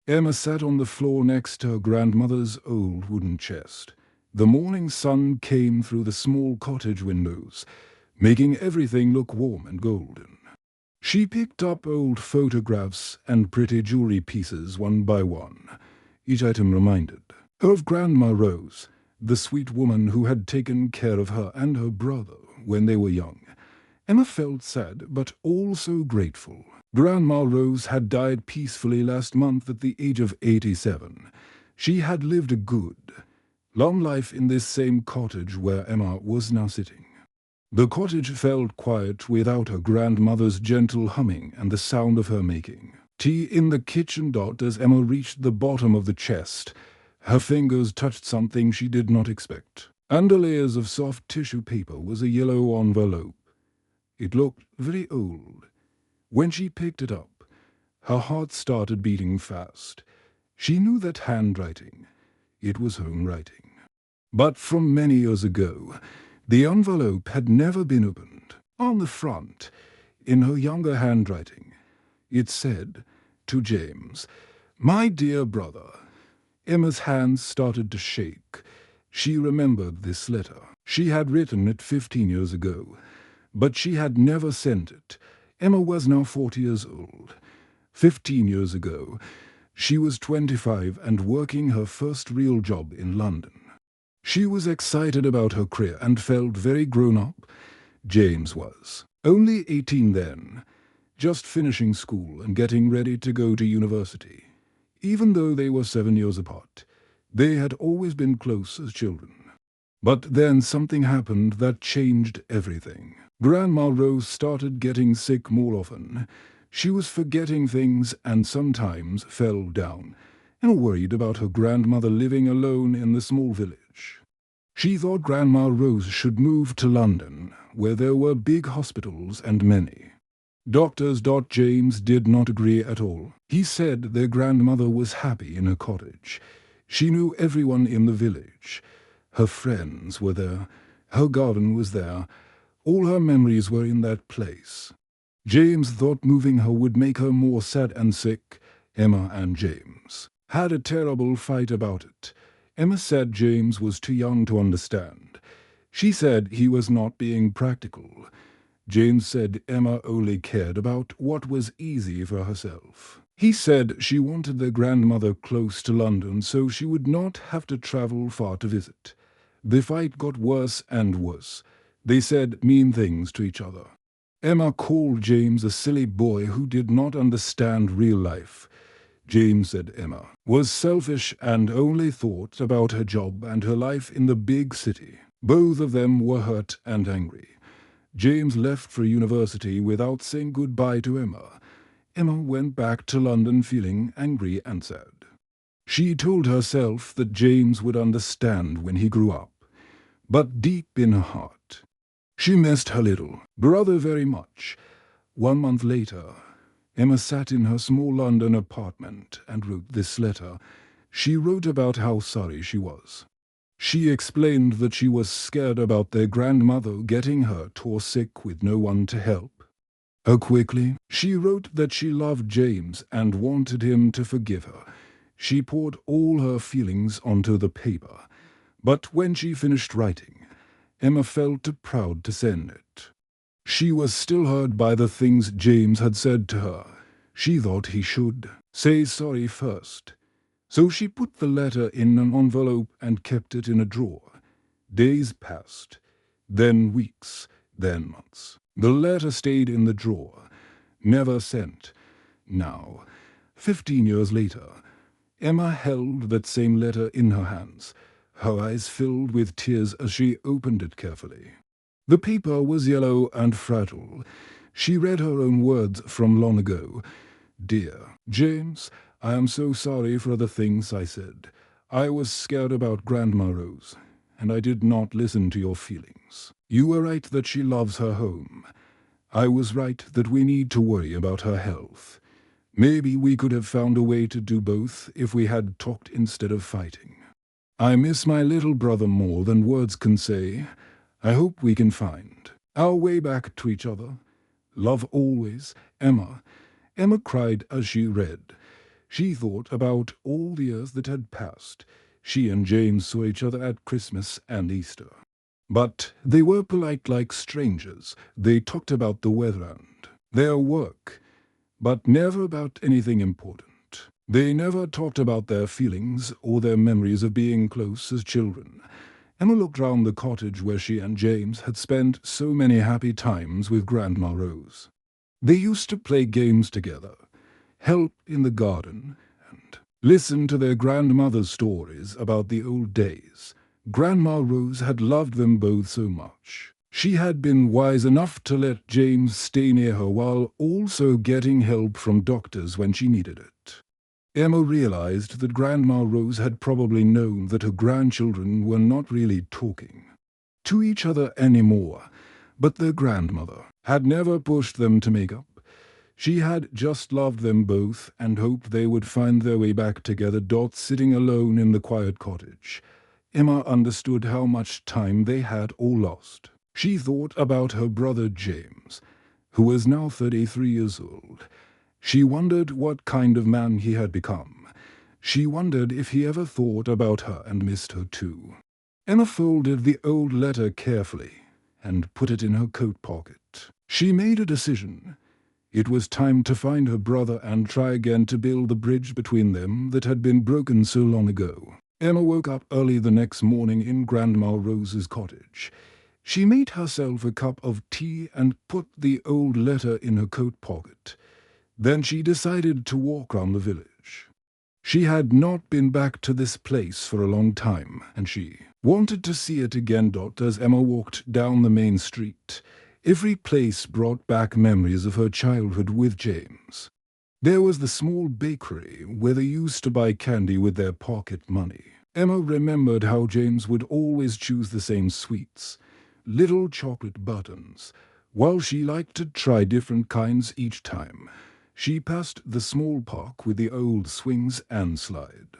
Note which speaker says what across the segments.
Speaker 1: Emma sat on the floor next to her grandmother's old wooden chest. The morning sun came through the small cottage windows, making everything look warm and golden. She picked up old photographs and pretty jewelry pieces one by one. Each item reminded her of Grandma Rose, the sweet woman who had taken care of her and her brother when they were young. Emma felt sad, but also grateful. Grandma Rose had died peacefully last month at the age of 87. She had lived a good, long life in this same cottage where Emma was now sitting. The cottage felt quiet without her grandmother's gentle humming and the sound of her making tea in the kitchen dot as Emma reached the bottom of the chest. Her fingers touched something she did not expect. Under layers of soft tissue paper was a yellow envelope. It looked very old. When she picked it up, her heart started beating fast. She knew that handwriting. It was her own writing. But from many years ago, the envelope had never been opened. On the front, in her younger handwriting, it said, "To James, my dear brother." Emma's hands started to shake. She remembered this letter. She had written it 15 years ago, but she had never sent it. Emma was now 40 years old. 15 years ago, she was 25 and working her first real job in London. She was excited about her career and felt very grown up. James was only 18 then, just finishing school and getting ready to go to university. Even though they were 7 years apart, they had always been close as children. But then something happened that changed everything. Grandma Rose started getting sick more often. She was forgetting things and sometimes fell down, and worried about her grandmother living alone in the small village. She thought Grandma Rose should move to London, where there were big hospitals and many. Doctors. James did not agree at all. He said their grandmother was happy in her cottage. She knew everyone in the village. Her friends were there. Her garden was there. All her memories were in that place. James thought moving her would make her more sad and sick. Emma and James had a terrible fight about it. Emma said James was too young to understand. She said he was not being practical. James said Emma only cared about what was easy for herself. He said she wanted their grandmother close to London so she would not have to travel far to visit. The fight got worse and worse. They said mean things to each other. Emma called James a silly boy who did not understand real life. James said Emma was selfish and only thought about her job and her life in the big city. Both of them were hurt and angry. James left for university without saying goodbye to Emma. Emma went back to London feeling angry and sad. She told herself that James would understand when he grew up. But deep in her heart, she missed her little brother very much. 1 month later, Emma sat in her small London apartment and wrote this letter. She wrote about how sorry she was. She explained that she was scared about their grandmother getting hurt or sick with no one to help. Quickly, she wrote that she loved James and wanted him to forgive her. She poured all her feelings onto the paper. But when she finished writing, Emma felt too proud to send it. She was still hurt by the things James had said to her. She thought he should say sorry first. So she put the letter in an envelope and kept it in a drawer. Days passed, then weeks, then months. The letter stayed in the drawer, never sent. Now, 15 years later, Emma held that same letter in her hands. Her eyes filled with tears as she opened it carefully. The paper was yellow and fragile. She read her own words from long ago. "Dear James, I am so sorry for the things I said. I was scared about Grandma Rose, and I did not listen to your feelings. You were right that she loves her home. I was right that we need to worry about her health. Maybe we could have found a way to do both if we had talked instead of fighting. I miss my little brother more than words can say. I hope we can find our way back to each other. Love always, Emma." Emma cried as she read. She thought about all the years that had passed. She and James saw each other at Christmas and Easter. But they were polite like strangers. They talked about the weather and their work, but never about anything important. They never talked about their feelings or their memories of being close as children. Emma looked round the cottage where she and James had spent so many happy times with Grandma Rose. They used to play games together, help in the garden, and listen to their grandmother's stories about the old days. Grandma Rose had loved them both so much. She had been wise enough to let James stay near her while also getting help from doctors when she needed it. Emma realized that Grandma Rose had probably known that her grandchildren were not really talking to each other anymore, but their grandmother had never pushed them to make up. She had just loved them both and hoped they would find their way back together. Sitting alone in the quiet cottage, Emma understood how much time they had all lost. She thought about her brother James, who was now 33 years old. She wondered what kind of man he had become. She wondered if he ever thought about her and missed her too. Emma folded the old letter carefully and put it in her coat pocket. She made a decision. It was time to find her brother and try again to build the bridge between them that had been broken so long ago. Emma woke up early the next morning in Grandma Rose's cottage. She made herself a cup of tea and put the old letter in her coat pocket. Then she decided to walk round the village. She had not been back to this place for a long time, and she wanted to see it again. As Emma walked down the main street, every place brought back memories of her childhood with James. There was the small bakery where they used to buy candy with their pocket money. Emma remembered how James would always choose the same sweets, little chocolate buttons, while she liked to try different kinds each time. She passed the small park with the old swings and slide.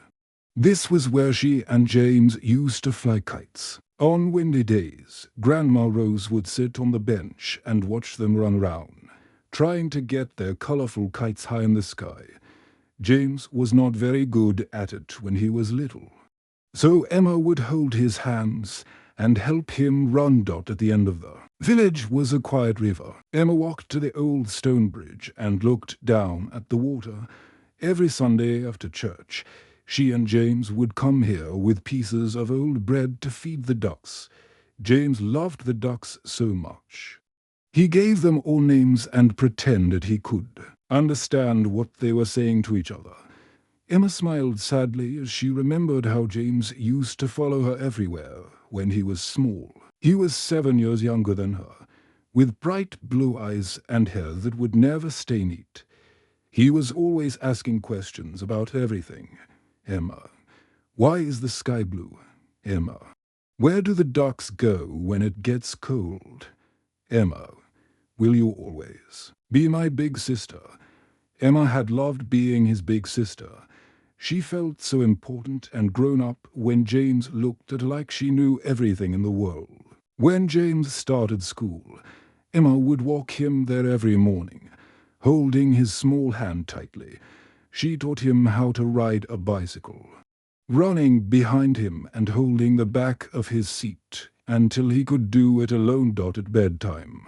Speaker 1: This was where she and James used to fly kites. On windy days, Grandma Rose would sit on the bench and watch them run around, trying to get their colorful kites high in the sky. James was not very good at it when he was little, so Emma would hold his hands and help him run. At the end of the village was a quiet river. Emma walked to the old stone bridge and looked down at the water. Every Sunday after church, she and James would come here with pieces of old bread to feed the ducks. James loved the ducks so much. He gave them all names and pretended he could understand what they were saying to each other. Emma smiled sadly as she remembered how James used to follow her everywhere when he was small. He was 7 years younger than her, with bright blue eyes and hair that would never stay neat. He was always asking questions about everything. Emma, why is the sky blue? Emma, where do the ducks go when it gets cold? Emma, will you always be my big sister? Emma had loved being his big sister. She felt so important and grown up when James looked at her like she knew everything in the world. When James started school, Emma would walk him there every morning, holding his small hand tightly. She taught him how to ride a bicycle, running behind him and holding the back of his seat until he could do it alone. At bedtime,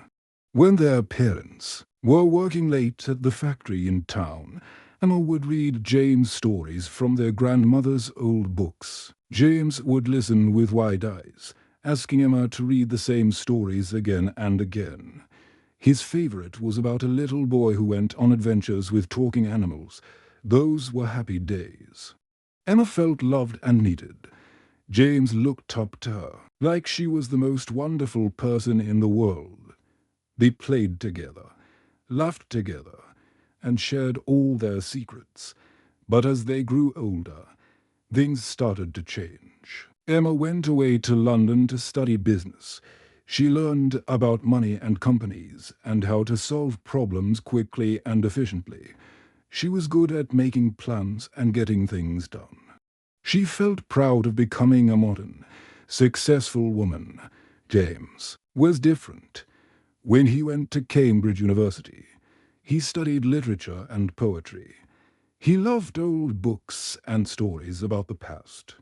Speaker 1: when their parents were working late at the factory in town, Emma would read James stories from their grandmother's old books. James would listen with wide eyes, asking Emma to read the same stories again and again. His favorite was about a little boy who went on adventures with talking animals. Those were happy days. Emma felt loved and needed. James looked up to her like she was the most wonderful person in the world. They played together, laughed together, and shared all their secrets. But as they grew older, things started to change. Emma went away to London to study business. She learned about money and companies and how to solve problems quickly and efficiently. She was good at making plans and getting things done. She felt proud of becoming a modern, successful woman. James was different. When he went to Cambridge University, he studied literature and poetry. He loved old books and stories about the past.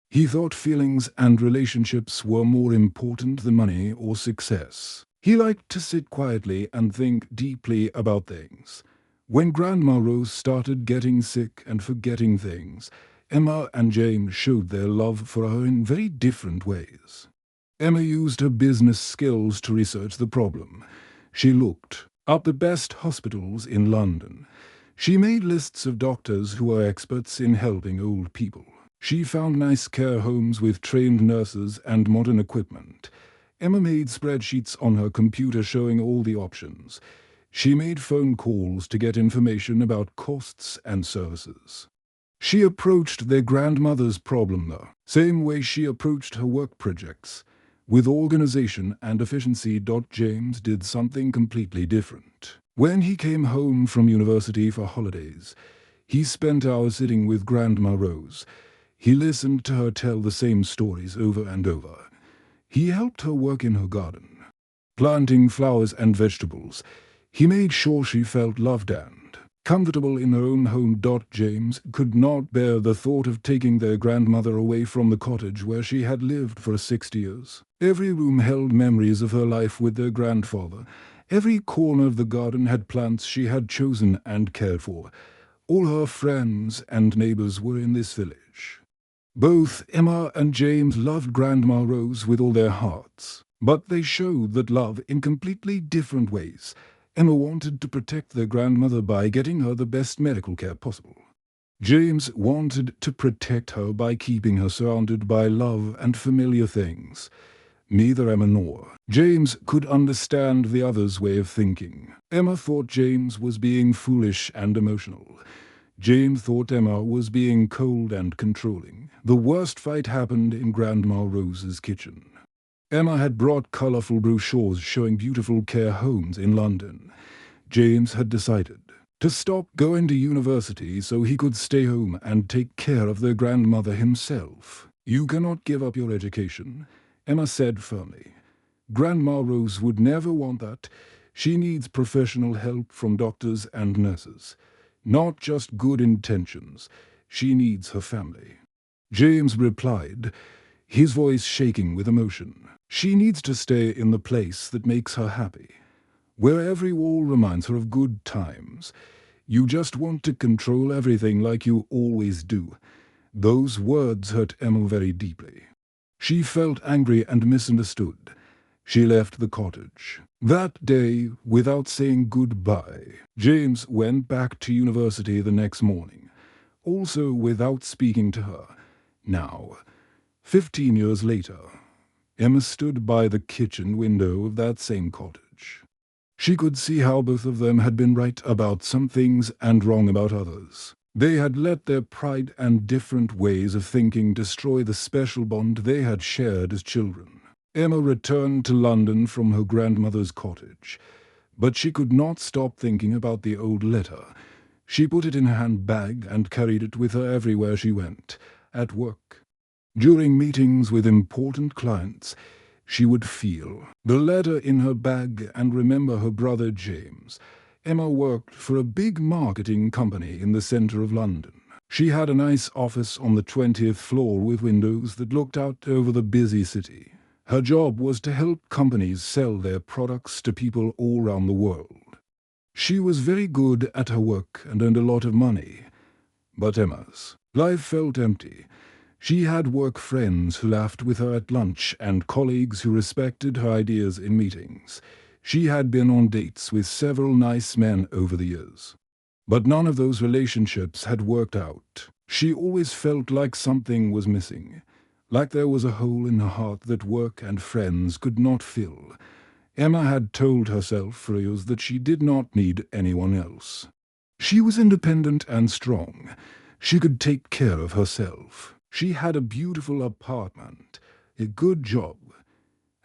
Speaker 1: He thought feelings and relationships were more important than money or success. He liked to sit quietly and think deeply about things. When Grandma Rose started getting sick and forgetting things, Emma and James showed their love for her in very different ways. Emma used her business skills to research the problem. She looked up the best hospitals in London. She made lists of doctors who were experts in helping old people. She found nice care homes with trained nurses and modern equipment. Emma made spreadsheets on her computer showing all the options. She made phone calls to get information about costs and services. She approached their grandmother's problem the same way she approached her work projects, with organization and efficiency. James did something completely different. When he came home from university for holidays, he spent hours sitting with Grandma Rose. He listened to her tell the same stories over and over. He helped her work in her garden, planting flowers and vegetables. He made sure she felt loved and comfortable in her own home. James could not bear the thought of taking their grandmother away from the cottage where she had lived for 60 years. Every room held memories of her life with their grandfather. Every corner of the garden had plants she had chosen and cared for. All her friends and neighbors were in this village. Both Emma and James loved Grandma Rose with all their hearts, but they showed that love in completely different ways. Emma wanted to protect their grandmother by getting her the best medical care possible. James wanted to protect her by keeping her surrounded by love and familiar things. Neither Emma nor James could understand the other's way of thinking. Emma thought James was being foolish and emotional. James thought Emma was being cold and controlling. The worst fight happened in Grandma Rose's kitchen. Emma had brought colorful brochures showing beautiful care homes in London. James had decided to stop going to university so he could stay home and take care of their grandmother himself. "You cannot give up your education," Emma said firmly. "Grandma Rose would never want that. She needs professional help from doctors and nurses. Not just good intentions. She needs her family." James replied, his voice shaking with emotion. "She needs to stay in the place that makes her happy, where every wall reminds her of good times. You just want to control everything like you always do." Those words hurt Emma very deeply. She felt angry and misunderstood. She left the cottage that day without saying goodbye. James went back to university the next morning, also without speaking to her. Now, 15 years later, Emma stood by the kitchen window of that same cottage. She could see how both of them had been right about some things and wrong about others. They had let their pride and different ways of thinking destroy the special bond they had shared as children. Emma returned to London from her grandmother's cottage, but she could not stop thinking about the old letter. She put it in her handbag and carried it with her everywhere she went, at work. During meetings with important clients, she would feel the letter in her bag and remember her brother James. Emma worked for a big marketing company in the center of London. She had a nice office on the 20th floor with windows that looked out over the busy city. Her job was to help companies sell their products to people all around the world. She was very good at her work and earned a lot of money. But Emma's life felt empty. She had work friends who laughed with her at lunch and colleagues who respected her ideas in meetings. She had been on dates with several nice men over the years. But none of those relationships had worked out. She always felt like something was missing, like there was a hole in her heart that work and friends could not fill. Emma had told herself for years that she did not need anyone else. She was independent and strong. She could take care of herself. She had a beautiful apartment, a good job,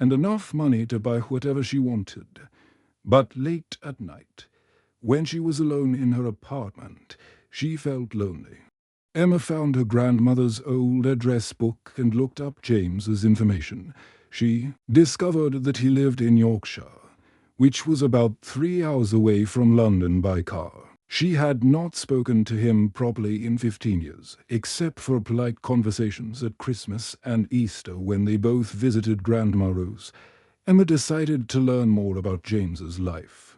Speaker 1: and enough money to buy whatever she wanted. But late at night, when she was alone in her apartment, she felt lonely. Emma found her grandmother's old address book and looked up James's information. She discovered that he lived in Yorkshire, which was about 3 hours away from London by car. She had not spoken to him properly in 15 years, except for polite conversations at Christmas and Easter when they both visited Grandma Rose. Emma decided to learn more about James's life.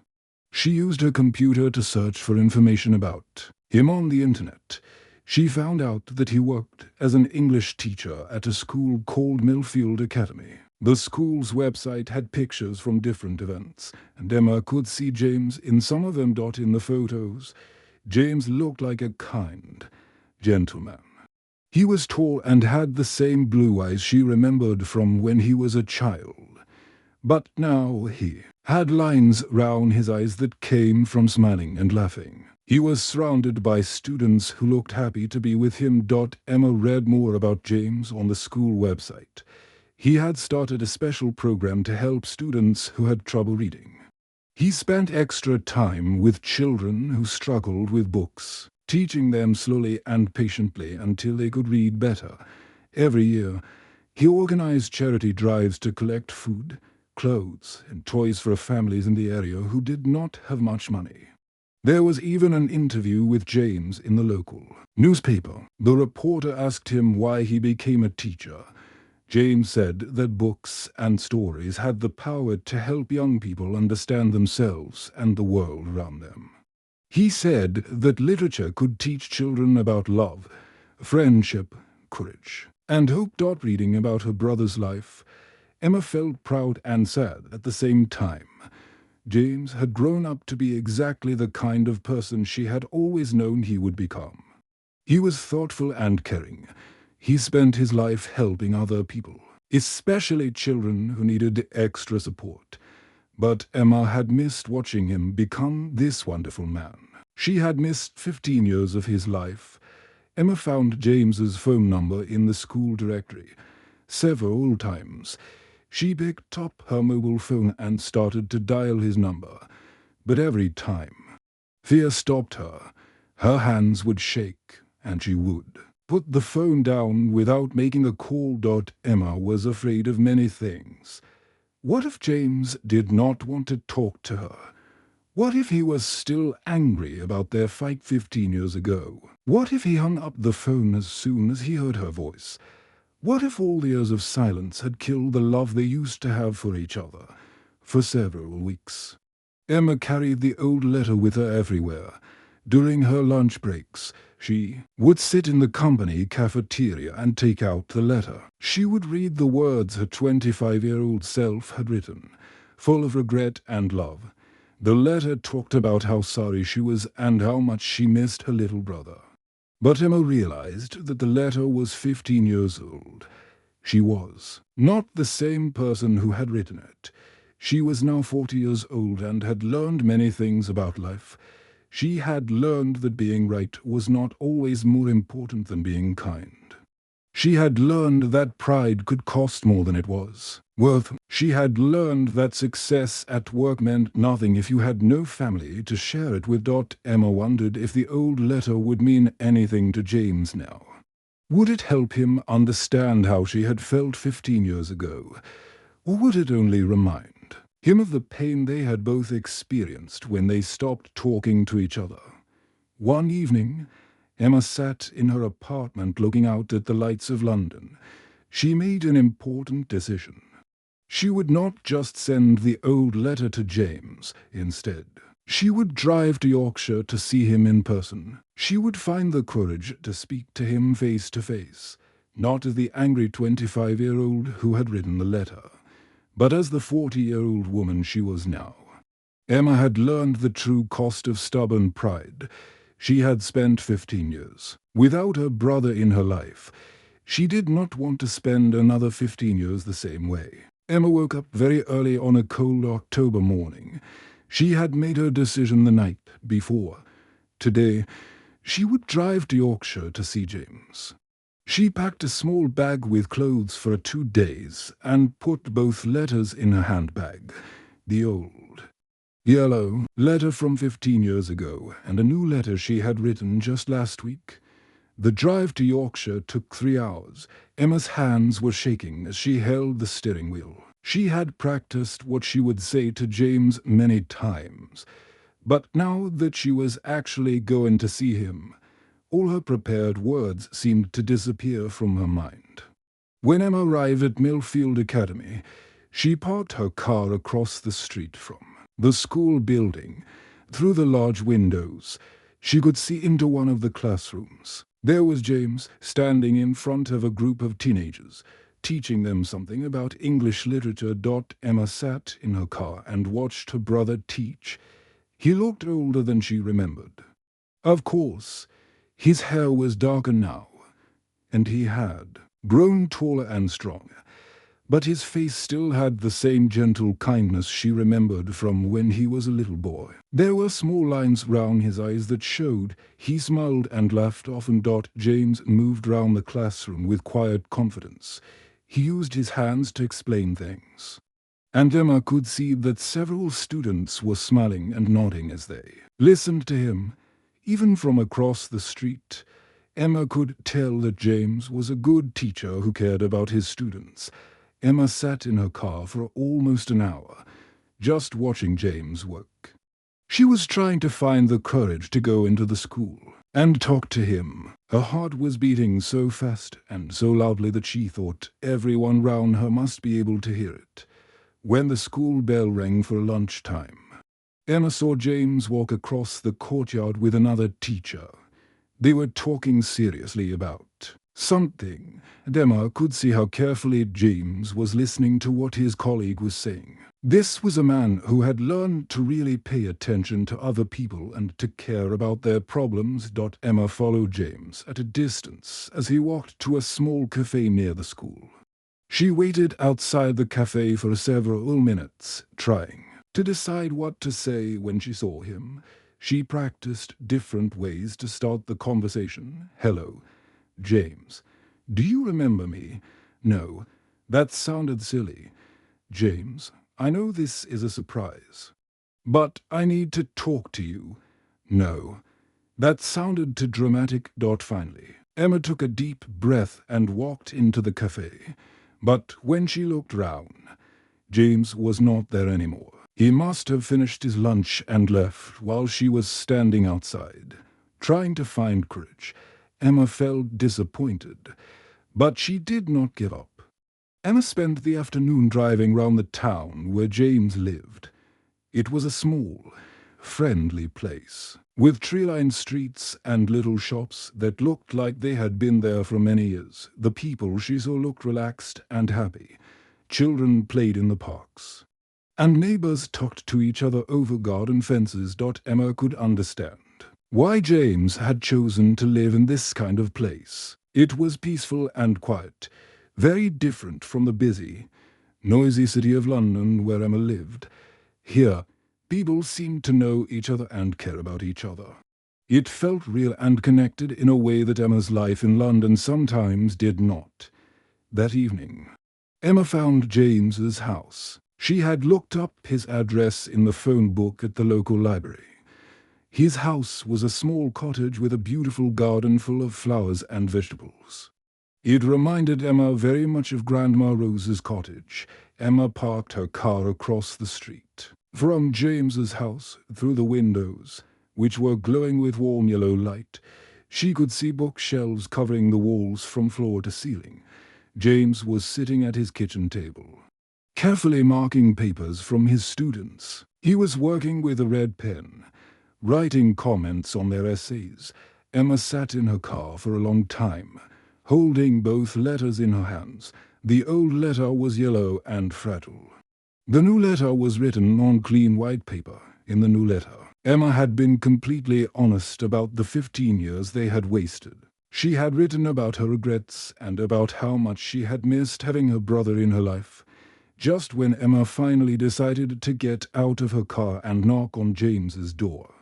Speaker 1: She used her computer to search for information about him on the internet. She found out that he worked as an English teacher at a school called Millfield Academy. The school's website had pictures from different events, and Emma could see James in some of them. In the photos, James looked like a kind gentleman. He was tall and had the same blue eyes she remembered from when he was a child. But now he had lines round his eyes that came from smiling and laughing. He was surrounded by students who looked happy to be with him. Emma read more about James on the school website. He had started a special program to help students who had trouble reading. He spent extra time with children who struggled with books, teaching them slowly and patiently until they could read better. Every year, he organized charity drives to collect food, clothes, and toys for families in the area who did not have much money. There was even an interview with James in the local newspaper. The reporter asked him why he became a teacher. James said that books and stories had the power to help young people understand themselves and the world around them. He said that literature could teach children about love, friendship, courage, and hope. Reading about her brother's life, Emma felt proud and sad at the same time. James had grown up to be exactly the kind of person she had always known he would become. He was thoughtful and caring. He spent his life helping other people, especially children who needed extra support. But Emma had missed watching him become this wonderful man. She had missed 15 years of his life. Emma found James's phone number in the school directory. Several times, she picked up her mobile phone and started to dial his number. But every time, fear stopped her. Her hands would shake, and she would put the phone down without making a call. Emma was afraid of many things. What if James did not want to talk to her? What if he was still angry about their fight 15 years ago? What if he hung up the phone as soon as he heard her voice? What if all the years of silence had killed the love they used to have for each other? For several weeks, Emma carried the old letter with her everywhere. During her lunch breaks, she would sit in the company cafeteria and take out the letter. She would read the words her 25-year-old self had written, full of regret and love. The letter talked about how sorry she was and how much she missed her little brother. But Emma realized that the letter was 15 years old. She was not the same person who had written it. She was now 40 years old and had learned many things about life. She had learned that being right was not always more important than being kind. She had learned that pride could cost more than it was worth. She had learned that success at work meant nothing if you had no family to share it with. Emma wondered if the old letter would mean anything to James now. Would it help him understand how she had felt 15 years ago? Or would it only remind him of the pain they had both experienced when they stopped talking to each other? One evening, Emma sat in her apartment looking out at the lights of London. She made an important decision. She would not just send the old letter to James. Instead, she would drive to Yorkshire to see him in person. She would find the courage to speak to him face to face, not as the angry 25-year-old who had written the letter, but as the 40-year-old woman she was now. Emma had learned the true cost of stubborn pride. She had spent 15 years without her brother in her life. She did not want to spend another 15 years the same way. Emma woke up very early on a cold October morning. She had made her decision the night before. Today, she would drive to Yorkshire to see James. She packed a small bag with clothes for 2 days and put both letters in her handbag. The old yellow letter from 15 years ago, and a new letter she had written just last week. The drive to Yorkshire took 3 hours. Emma's hands were shaking as she held the steering wheel. She had practiced what she would say to James many times, But now that she was actually going to see him, all her prepared words seemed to disappear from her mind. When Emma arrived at Millfield Academy, she parked her car across the street from the school building. Through the large windows, she could see into one of the classrooms. There was James standing in front of a group of teenagers, teaching them something about English literature. Emma sat in her car and watched her brother teach. He looked older than she remembered. Of course, his hair was darker now, and he had grown taller and stronger, but his face still had the same gentle kindness she remembered from when he was a little boy. There were small lines round his eyes that showed he smiled and laughed often. James moved round the classroom with quiet confidence. He used his hands to explain things, and Emma could see that several students were smiling and nodding as they listened to him. Even from across the street, Emma could tell that James was a good teacher who cared about his students. Emma sat in her car for almost an hour, just watching James work. She was trying to find the courage to go into the school and talk to him. Her heart was beating so fast and so loudly that she thought everyone round her must be able to hear it. When the school bell rang for lunchtime, Emma saw James walk across the courtyard with another teacher. They were talking seriously about something, and Emma could see how carefully James was listening to what his colleague was saying. This was a man who had learned to really pay attention to other people and to care about their problems. Emma followed James at a distance as he walked to a small cafe near the school. She waited outside the cafe for several minutes, trying to decide what to say when she saw him. She practiced different ways to start the conversation. Hello, James. Do you remember me? No, that sounded silly. James, I know this is a surprise, but I need to talk to you. No, that sounded too dramatic. Finally, Emma took a deep breath and walked into the cafe. But when she looked round, James was not there anymore. He must have finished his lunch and left while she was standing outside. Trying to find courage, Emma felt disappointed, but she did not give up. Emma spent the afternoon driving round the town where James lived. It was a small, friendly place, with tree-lined streets and little shops that looked like they had been there for many years. The people she saw looked relaxed and happy. Children played in the parks, and neighbors talked to each other over garden fences. Emma could understand why James had chosen to live in this kind of place. It was peaceful and quiet, very different from the busy, noisy city of London where Emma lived. Here, people seemed to know each other and care about each other. It felt real and connected in a way that Emma's life in London sometimes did not. That evening, Emma found James's house. She had looked up his address in the phone book at the local library. His house was a small cottage with a beautiful garden full of flowers and vegetables. It reminded Emma very much of Grandma Rose's cottage. Emma parked her car across the street from James's house. Through the windows, which were glowing with warm yellow light, she could see bookshelves covering the walls from floor to ceiling. James was sitting at his kitchen table, carefully marking papers from his students. He was working with a red pen, writing comments on their essays. Emma sat in her car for a long time, holding both letters in her hands. The old letter was yellow and fragile. The new letter was written on clean white paper. In the new letter, Emma had been completely honest about the 15 years they had wasted. She had written about her regrets and about how much she had missed having her brother in her life. Just when Emma finally decided to get out of her car and knock on James's door,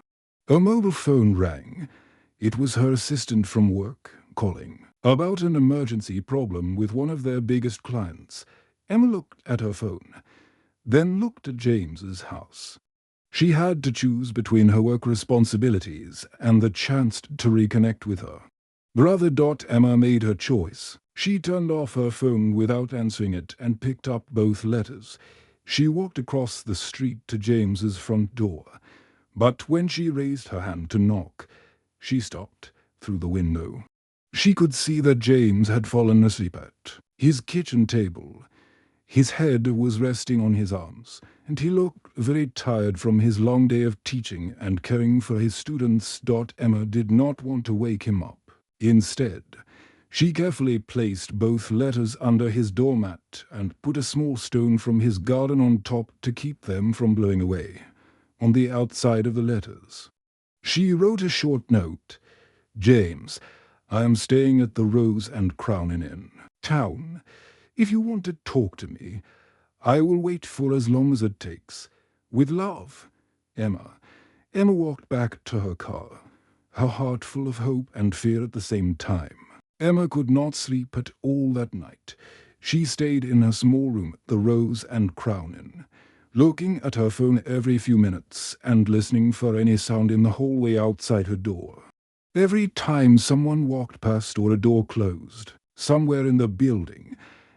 Speaker 1: her mobile phone rang. It was her assistant from work, calling about an emergency problem with one of their biggest clients. Emma looked at her phone, then looked at James's house. She had to choose between her work responsibilities and the chance to reconnect with her brother. Emma made her choice. She turned off her phone without answering it and picked up both letters. She walked across the street to James's front door. But when she raised her hand to knock, she stopped through the window. She could see that James had fallen asleep at his kitchen table. His head was resting on his arms, and he looked very tired from his long day of teaching and caring for his students. Emma did not want to wake him up. Instead, she carefully placed both letters under his doormat and put a small stone from his garden on top to keep them from blowing away. On the outside of the letters, she wrote a short note. James, I am staying at the Rose and Crown Inn, town. If you want to talk to me, I will wait for as long as it takes. With love, Emma. Emma walked back to her car, her heart full of hope and fear at the same time. Emma could not sleep at all that night. She stayed in her small room at the Rose and Crown Inn, looking at her phone every few minutes and listening for any sound in the hallway outside her door. Every time someone walked past or a door closed, somewhere in the building,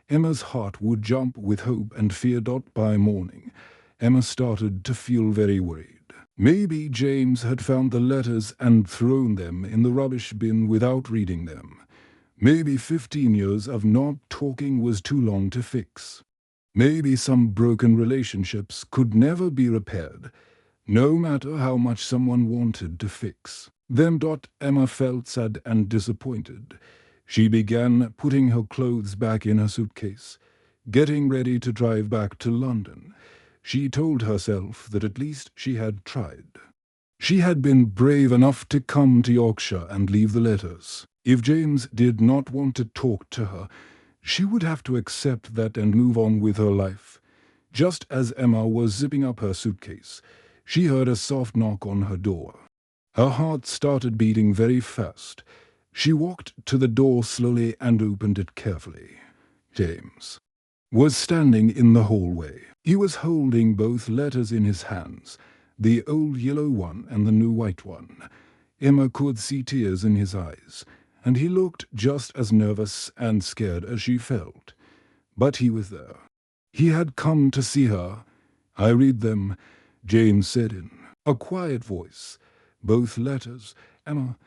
Speaker 1: Emma's heart would jump with hope and fear. By morning, Emma started to feel very worried. Maybe James had found the letters and thrown them in the rubbish bin without reading them. Maybe 15 years of not talking was too long to fix. Maybe some broken relationships could never be repaired, no matter how much someone wanted to fix them. Emma felt sad and disappointed. She began putting her clothes back in her suitcase, getting ready to drive back to London. She told herself that at least she had tried. She had been brave enough to come to Yorkshire and leave the letters. If James did not want to talk to her, she would have to accept that and move on with her life. Just as Emma was zipping up her suitcase, she heard a soft knock on her door. Her heart started beating very fast. She walked to the door slowly and opened it carefully. James was standing in the hallway. He was holding both letters in his hands, the old yellow one and the new white one. Emma could see tears in his eyes, and he looked just as nervous and scared as she felt. But he was there. He had come to see her. I read them, James said in a quiet voice. Both letters. Emma,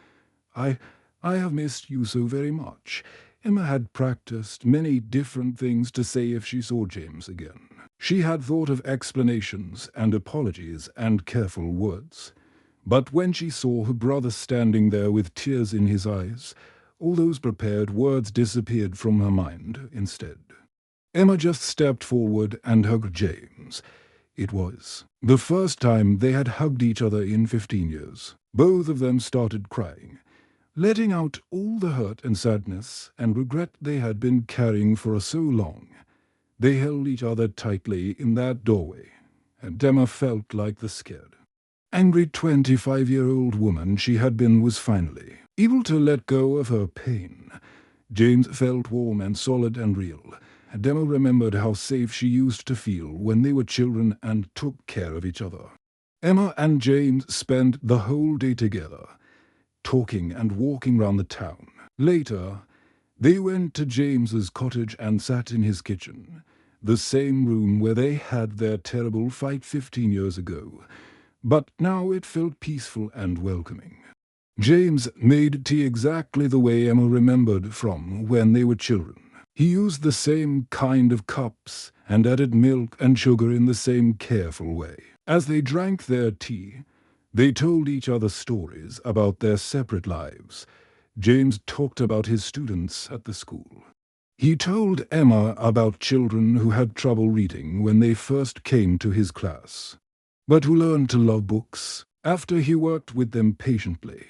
Speaker 1: I have missed you so very much. Emma had practiced many different things to say if she saw James again. She had thought of explanations and apologies and careful words. But when she saw her brother standing there with tears in his eyes, all those prepared words disappeared from her mind instead. Emma just stepped forward and hugged James. It was the first time they had hugged each other in 15 years. Both of them started crying, letting out all the hurt and sadness and regret they had been carrying for so long. They held each other tightly in that doorway, and Emma felt like the scared, angry 25-year-old woman she had been was finally able to let go of her pain. James felt warm and solid and real, and Emma remembered how safe she used to feel when they were children and took care of each other. Emma and James spent the whole day together, talking and walking round the town. Later, they went to James's cottage and sat in his kitchen, the same room where they had their terrible fight 15 years ago. But now it felt peaceful and welcoming. James made tea exactly the way Emma remembered from when they were children. He used the same kind of cups and added milk and sugar in the same careful way. As they drank their tea, they told each other stories about their separate lives. James talked about his students at the school. He told Emma about children who had trouble reading when they first came to his class, but who learned to love books after he worked with them patiently.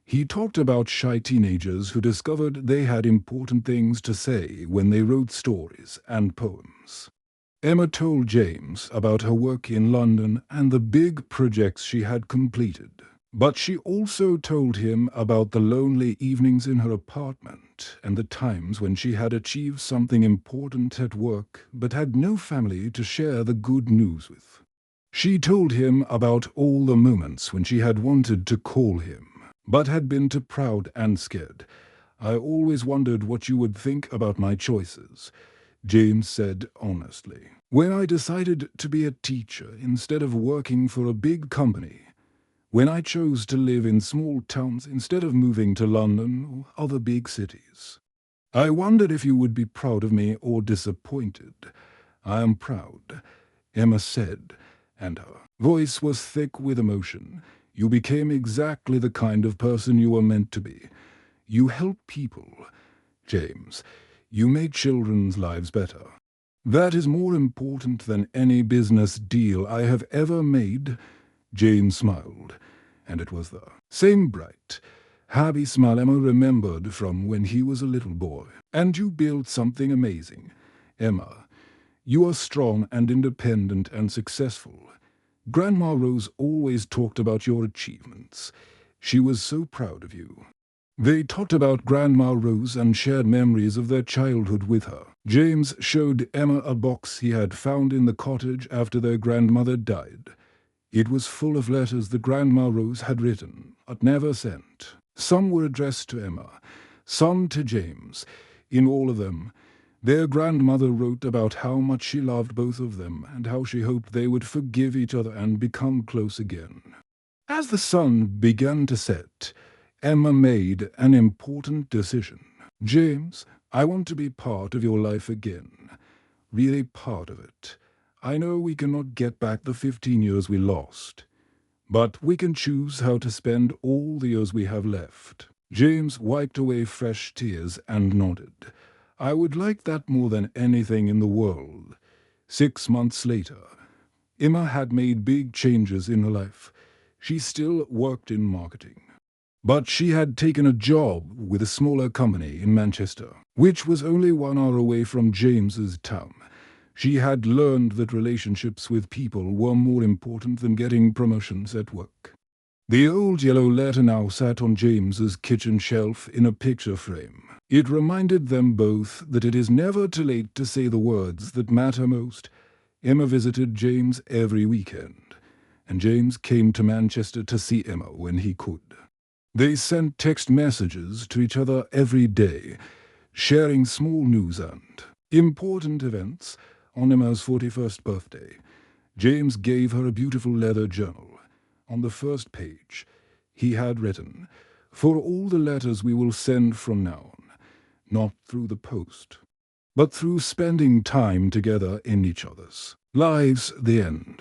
Speaker 1: He talked about shy teenagers who discovered they had important things to say when they wrote stories and poems. Emma told James about her work in London and the big projects she had completed. But she also told him about the lonely evenings in her apartment and the times when she had achieved something important at work but had no family to share the good news with. She told him about all the moments when she had wanted to call him, but had been too proud and scared. I always wondered what you would think about my choices, James said honestly. When I decided to be a teacher instead of working for a big company, when I chose to live in small towns instead of moving to London or other big cities. I wondered if you would be proud of me or disappointed. I am proud, Emma said, and her voice was thick with emotion. You became exactly the kind of person you were meant to be. You helped people, James. You made children's lives better. That is more important than any business deal I have ever made. James smiled, and it was the same bright, happy smile Emma remembered from when he was a little boy. And you built something amazing. Emma, you are strong and independent and successful. Grandma Rose always talked about your achievements. She was so proud of you. They talked about Grandma Rose and shared memories of their childhood with her. James showed Emma a box he had found in the cottage after their grandmother died. It was full of letters that Grandma Rose had written, but never sent. Some were addressed to Emma, some to James. In all of them, their grandmother wrote about how much she loved both of them and how she hoped they would forgive each other and become close again. As the sun began to set, Emma made an important decision. James, I want to be part of your life again. Really part of it. I know we cannot get back the 15 years we lost, but we can choose how to spend all the years we have left. James wiped away fresh tears and nodded. I would like that more than anything in the world. 6 months later, Emma had made big changes in her life. She still worked in marketing, but she had taken a job with a smaller company in Manchester, which was only 1 hour away from James's town. She had learned that relationships with people were more important than getting promotions at work. The old yellow letter now sat on James's kitchen shelf in a picture frame. It reminded them both that it is never too late to say the words that matter most. Emma visited James every weekend, and James came to Manchester to see Emma when he could. They sent text messages to each other every day, sharing small news and important events. On Emma's 41st birthday, James gave her a beautiful leather journal. On the first page, he had written, "For all the letters we will send from now on, not through the post, but through spending time together in each other's lives, the end."